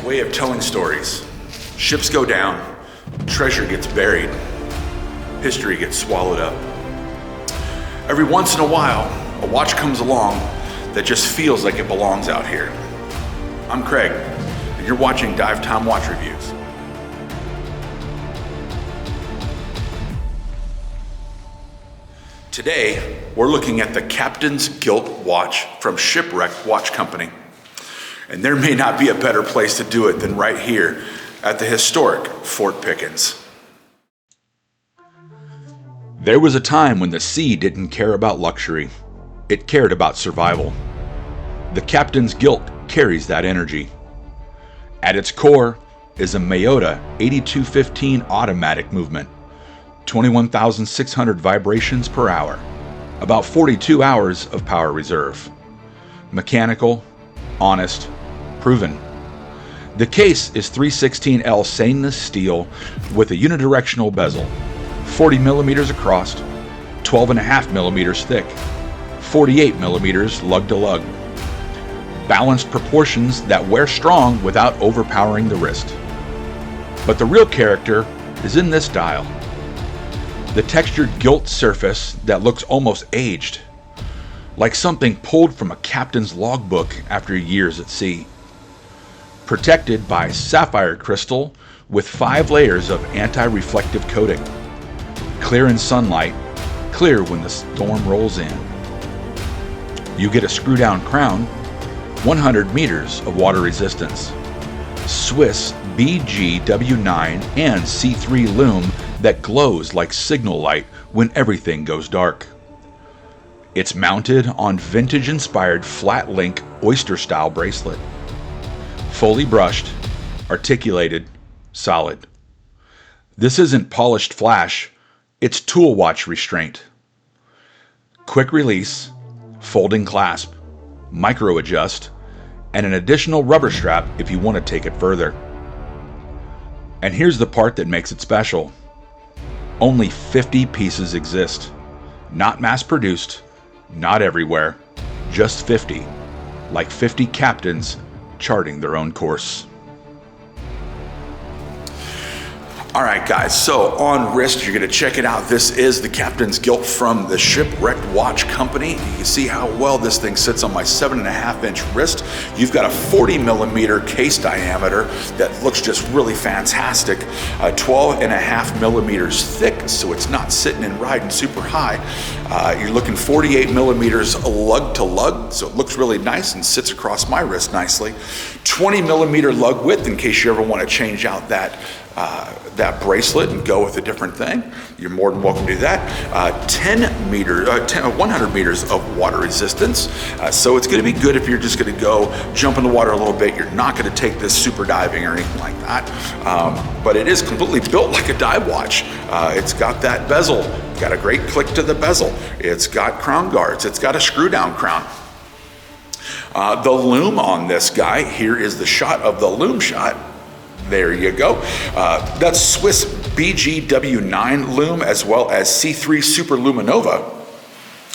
a way of telling stories. Ships go down, treasure gets buried, history gets swallowed up. Every once in a while, a watch comes along that just feels like it belongs out here. I'm Craig, and you're watching Dive Time Watch Reviews. Today, we're looking at the Captain's Gilt watch from Shipwrecked Watch Company. And there may not be a better place to do it than right here at the historic Fort Pickens. There was a time when the sea didn't care about luxury. It cared about survival. The Captain's Gilt carries that energy. At its core is a Miyota 8215 automatic movement, 21,600 vibrations per hour, about 42 hours of power reserve. Mechanical, honest, proven. The case is 316L stainless steel with a unidirectional bezel, 40 millimeters across, 12.5 millimeters thick, 48 millimeters lug to lug. Balanced proportions that wear strong without overpowering the wrist. But the real character is in this dial. The textured gilt surface that looks almost aged, like something pulled from a captain's logbook after years at sea. Protected by sapphire crystal with 5 layers of anti-reflective coating. Clear in sunlight, clear when the storm rolls in. You get a screw-down crown, 100 meters of water resistance. Swiss BGW9 and C3 lume that glows like signal light when everything goes dark. It's mounted on vintage-inspired flat-link oyster-style bracelet. Fully brushed, articulated, solid. This isn't polished flash, it's tool watch restraint. Quick release, folding clasp, micro adjust, and an additional rubber strap if you want to take it further. And here's the part that makes it special. Only 50 pieces exist. Not mass produced, not everywhere, just 50. Like 50 captains charting their own course. All right, guys, so on wrist, you're gonna check it out. This is the Captain's Gilt from the Shipwrecked Watch Company. You can see how well this thing sits on my 7.5-inch wrist. You've got a 40 millimeter case diameter that looks just really fantastic. 12.5 millimeters thick, so it's not sitting and riding super high. You're looking 48 millimeters lug to lug, so it looks really nice and sits across my wrist nicely. 20 millimeter lug width in case you ever want to change out that bracelet and go with a different thing. You're more than welcome to do that. 100 meters of water resistance. So it's gonna be good if you're just gonna go jump in the water a little bit. You're not gonna take this super diving or anything like that. But it is completely built like a dive watch. It's got that bezel, got a great click to the bezel. It's got crown guards, it's got a screw down crown. The lume on this guy, here is the shot of the lume shot. There you go. That's Swiss BGW9 lume as well as C3 Super Luminova.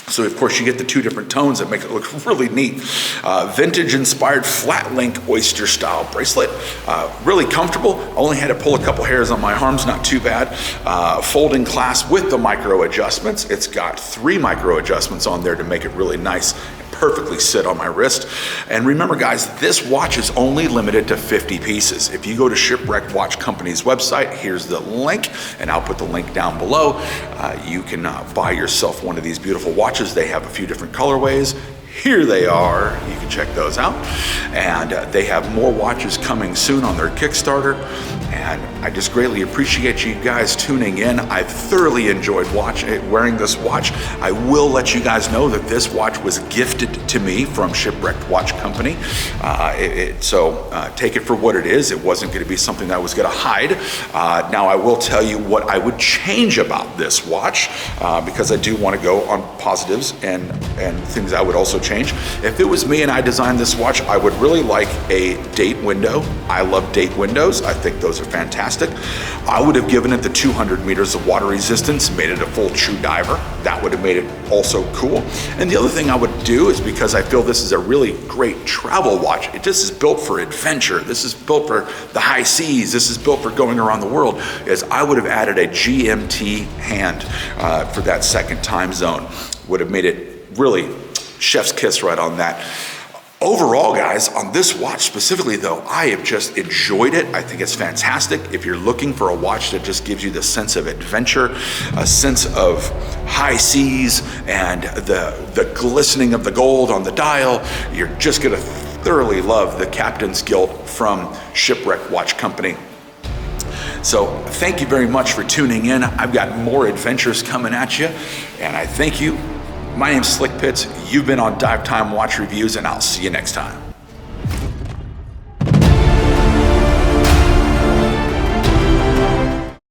So of course you get the 2 different tones that make it look really neat. Vintage inspired flat link oyster style bracelet. Really comfortable. Only had to pull a couple hairs on my arms, not too bad. Folding clasp with the micro adjustments. It's got 3 micro adjustments on there to make it really nice. Perfectly sit on my wrist. And remember guys, this watch is only limited to 50 pieces. If you go to Shipwrecked Watch Company's website, here's the link, and I'll put the link down below. You can buy yourself one of these beautiful watches. They have a few different colorways. Here they are. You can check those out. And they have more watches coming soon on their Kickstarter. And I just greatly appreciate you guys tuning in. I thoroughly enjoyed wearing this watch. I will let you guys know that this watch was gifted to me from Shipwrecked Watch Company. So take it for what it is. It wasn't going to be something that I was going to hide. Now I will tell you what I would change about this watch because I do want to go on positives and things I would also change. If it was me and I designed this watch, I would really like a date window. I love date windows. I think those are fantastic. I would have given it the 200 meters of water resistance, made it a full true diver. That would have made it also cool. And the other thing I would do is, because I feel this is a really great travel watch, it just is built for adventure. This is built for the high seas. This is built for going around the world, is I would have added a GMT hand for that second time zone. Would have made it really chef's kiss right on that. Overall, guys, on this watch specifically though, I have just enjoyed it. I think it's fantastic. If you're looking for a watch that just gives you the sense of adventure, a sense of high seas, and the glistening of the gold on the dial, you're just gonna thoroughly love the Captain's Gilt from Shipwrecked Watch Company. So thank you very much for tuning in. I've got more adventures coming at you, and I thank you. My name's Slick Pitts. You've been on Dive Time Watch Reviews, and I'll see you next time.